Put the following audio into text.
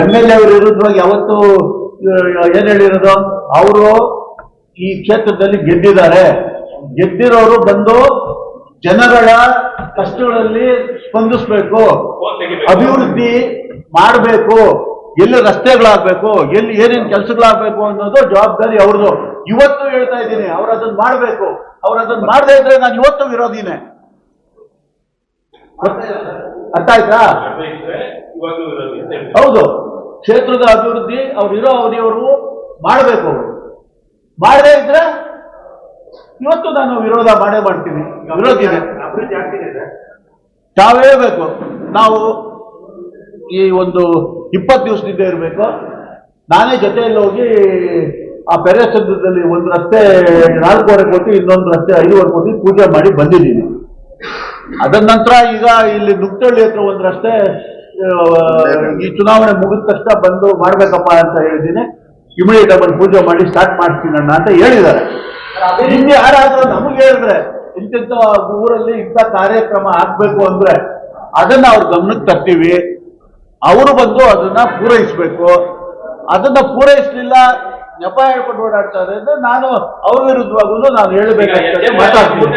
MLA ಅವ್ರ ವಿರುದ್ಧವಾಗಿ ಯಾವತ್ತು ಏನ್ ಹೇಳಿರೋದು? ಅವರು ಈ ಕ್ಷೇತ್ರದಲ್ಲಿ ಗೆದ್ದಿದ್ದಾರೆ, ಗೆದ್ದಿರೋರು ಬಂದು ಜನಗಳ ಕಷ್ಟಗಳಲ್ಲಿ ಸ್ಪಂದಿಸ್ಬೇಕು, ಅಭಿವೃದ್ಧಿ ಮಾಡಬೇಕು, ಎಲ್ಲಿ ರಸ್ತೆಗಳಾಗಬೇಕು, ಎಲ್ಲಿ ಏನೇನು ಕೆಲಸಗಳಾಗಬೇಕು ಅನ್ನೋದು ಜವಾಬ್ದಾರಿ ಅವ್ರದ್ದು. ಇವತ್ತು ಹೇಳ್ತಾ ಇದ್ದೀನಿ, ಅವ್ರು ಅದನ್ನ ಮಾಡಬೇಕು. ಅವ್ರು ಅದನ್ನ ಮಾಡದೇ ಇದ್ರೆ ನಾನು ಇವತ್ತು ವಿರೋಧಿನೇ. ಅರ್ಥ ಆಯ್ತಾ? ಹೌದು, ಕ್ಷೇತ್ರದ ಅಭಿವೃದ್ಧಿ ಅವ್ರು ಇರೋ ಅವಧಿಯವರು ಮಾಡಬೇಕು. ಅವರು ಮಾಡದೇ ಇದ್ರೆ ಇವತ್ತು ನಾನು ವಿರೋಧ ಮಾಡೇ ಮಾಡ್ತೀನಿ, ವಿರೋಧಿನೇ. ತಾವೇ ಬೇಕು. ನಾವು ಈ ಒಂದು 20 ದಿವಸದಿಂದ ಇರಬೇಕು. ನಾನೇ ಜೊತೆಯಲ್ಲಿ ಹೋಗಿ ಆ ಪೆರೇಸಂದ್ರದಲ್ಲಿ ಒಂದು ರಸ್ತೆ 4.25 ಕೋಟಿ, ಇನ್ನೊಂದು ರಸ್ತೆ 5.25 ಕೋಟಿ ಪೂಜೆ ಮಾಡಿ ಬಂದಿದ್ದೀನಿ. ಅದರ ನಂತರ ಈಗ ಇಲ್ಲಿ ನುಗ್ತಳ್ಳಿ ಹತ್ರ ಒಂದು ರಸ್ತೆ ಈ ಚುನಾವಣೆ ಮುಗಿದ ತಕ್ಷಣ ಬಂದು ಮಾಡ್ಬೇಕಪ್ಪ ಅಂತ ಹೇಳಿದ್ದೀನಿ. ಇಮಿಡಿಯೇಟ್ ಆಗಿ ಪೂಜೆ ಮಾಡಿ ಸ್ಟಾರ್ಟ್ ಮಾಡ್ತೀನಣ್ಣ ಅಂತ ಹೇಳಿದ್ದಾರೆ. ಹಿಂದೆ ಯಾರಾದ್ರೂ ನಮಗೆ ಹೇಳಿದ್ರೆ ಇಂತಿಂತ ಊರಲ್ಲಿ ಇಂಥ ಕಾರ್ಯಕ್ರಮ ಆಗ್ಬೇಕು ಅಂದ್ರೆ ಅದನ್ನ ಅವ್ರ ಗಮನಕ್ಕೆ ತರ್ತೀವಿ. ಅವರು ಬಂದು ಅದನ್ನ ಪೂರೈಸಬೇಕು. ಅದನ್ನ ಪೂರೈಸಲಿಲ್ಲ, ನೆಪ ಹೇಳ್ಕೊಂಡು ಓಡಾಡ್ತಾರೆ ಅಂದ್ರೆ ನಾನು ಅವ್ರ ವಿರುದ್ಧವಾಗೂ ನಾನು ಹೇಳಬೇಕಾಗ್ತದೆ, ಮಾತಾಡ್ತೀನಿ.